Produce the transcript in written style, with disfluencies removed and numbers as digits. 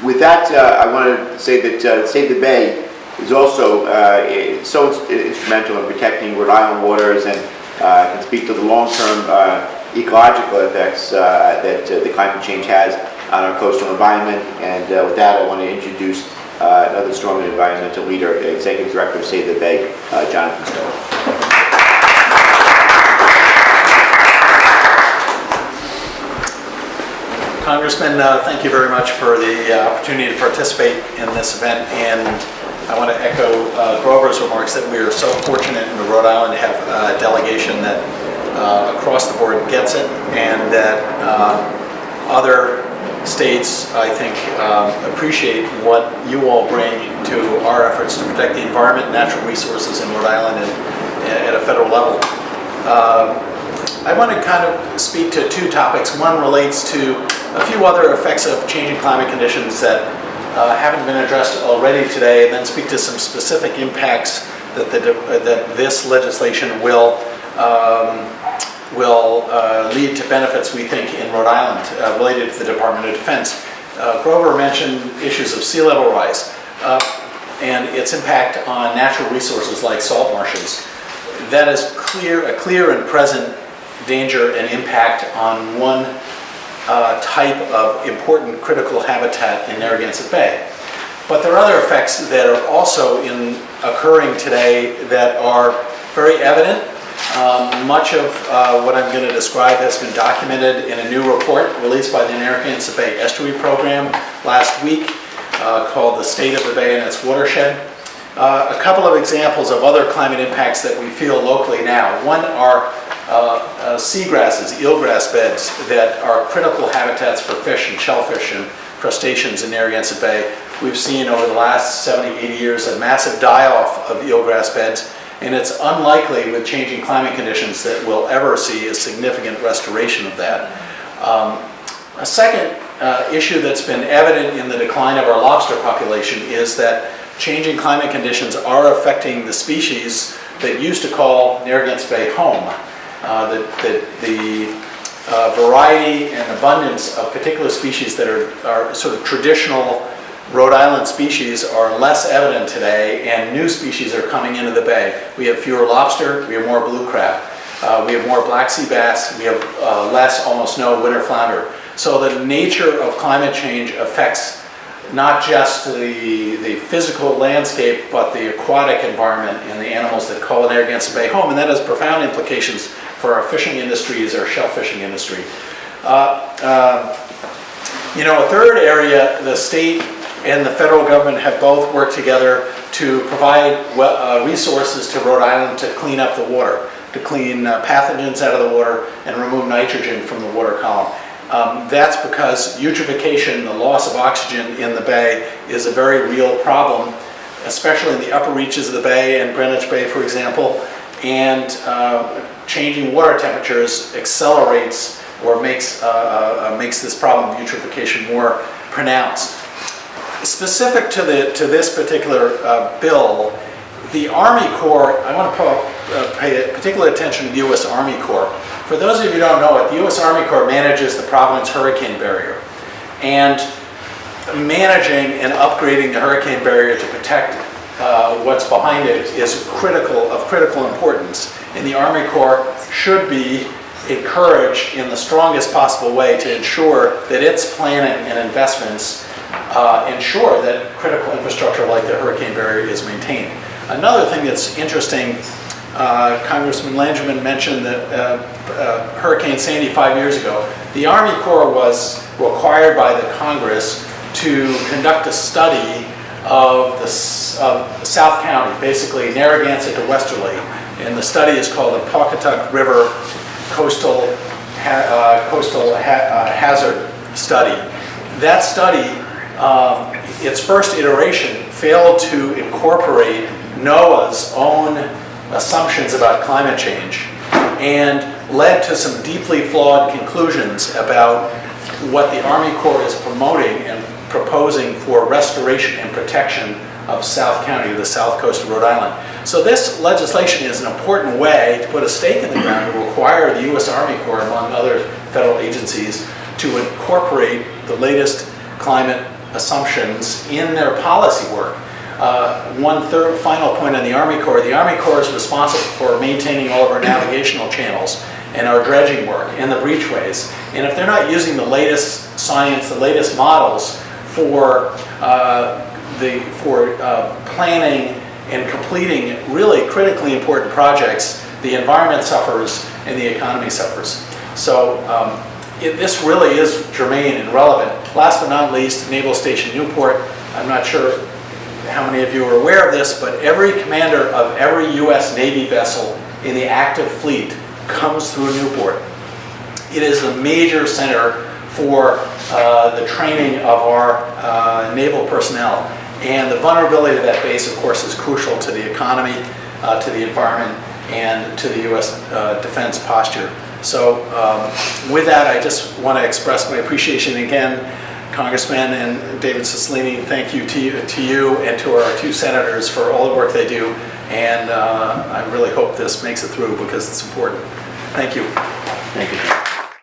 With that, I want to say that Save the Bay is also so instrumental in protecting Rhode Island waters and can speak to the long-term ecological effects that the climate change has on our coastal environment. And with that, I want to introduce another strong environmental leader, Executive Director of Save the Bay, Jonathan Stone. Congressman, thank you very much for the opportunity to participate in this event, and I want to echo Grover's remarks that we are so fortunate in Rhode Island to have a delegation that across the board gets it, and that other states, I think, appreciate what you all bring to our efforts to protect the environment and natural resources in Rhode Island and at a federal level. I want to kind of speak to two topics. One relates to a few other effects of changing climate conditions that haven't been addressed already today, and then speak to some specific impacts that this legislation will lead to benefits, we think, in Rhode Island related to the Department of Defense. Grover mentioned issues of sea level rise and its impact on natural resources like salt marshes. That is a clear and present danger and impact on one type of important critical habitat in Narragansett Bay. But there are other effects that are also occurring today that are very evident. Much of what I'm going to describe has been documented in a new report released by the Narragansett Bay Estuary Program last week called The State of the Bay and Its Watershed. A couple of examples of other climate impacts that we feel locally now. One are seagrasses, eelgrass beds that are critical habitats for fish and shellfish and crustaceans in Narragansett Bay. We've seen over the last 70, 80 years a massive die-off of eelgrass beds, and it's unlikely with changing climate conditions that we'll ever see a significant restoration of that. A second issue that's been evident in the decline of our lobster population is that changing climate conditions are affecting the species that used to call Narragansett Bay home. The variety and abundance of particular species that are sort of traditional Rhode Island species are less evident today, and new species are coming into the bay. We have fewer lobster, we have more blue crab, we have more black sea bass, we have less, almost no winter flounder. So the nature of climate change affects not just the physical landscape, but the aquatic environment and the animals that call Narragansett Bay home, and that has profound implications for our fishing industries, our shell fishing industry. A third area, the state and the federal government have both worked together to provide resources to Rhode Island to clean up the water, to clean pathogens out of the water and remove nitrogen from the water column. That's because eutrophication, the loss of oxygen in the bay, is a very real problem, especially in the upper reaches of the bay and Greenwich Bay, for example. And changing water temperatures accelerates or makes this problem of eutrophication more pronounced. Specific to this particular bill, the Army Corps, I want to pay particular attention to the U.S. Army Corps. For those of you who don't know it, the U.S. Army Corps manages the Providence Hurricane Barrier. And managing and upgrading the hurricane barrier to protect what's behind it is of critical importance. And the Army Corps should be encouraged in the strongest possible way to ensure that its planning and investments ensure that critical infrastructure like the hurricane barrier is maintained. Another thing that's interesting, Congressman Langevin mentioned that Hurricane Sandy 5 years ago. The Army Corps was required by the Congress to conduct a study of South County, basically Narragansett to Westerly, and the study is called the Pawcatuck River Coastal Hazard Study. That study, its first iteration, failed to incorporate NOAA's own assumptions about climate change and led to some deeply flawed conclusions about what the Army Corps is promoting and proposing for restoration and protection of South County, the south coast of Rhode Island. So this legislation is an important way to put a stake in the ground to require the U.S. Army Corps, among other federal agencies, to incorporate the latest climate assumptions in their policy work. Final point on the Army Corps. The Army Corps is responsible for maintaining all of our navigational channels and our dredging work and the breachways. And if they're not using the latest science, the latest models for planning and completing really critically important projects, the environment suffers and the economy suffers. So this really is germane and relevant. Last but not least, Naval Station Newport. I'm not sure how many of you are aware of this, but every commander of every U.S. Navy vessel in the active fleet comes through Newport. It is a major center for the training of our naval personnel. And the vulnerability of that base, of course, is crucial to the economy, to the environment, and to the U.S. defense posture. So with that, I just want to express my appreciation again, Congressman and David Cicilline. Thank you to you and to our two senators for all the work they do. And I really hope this makes it through because it's important. Thank you. Thank you.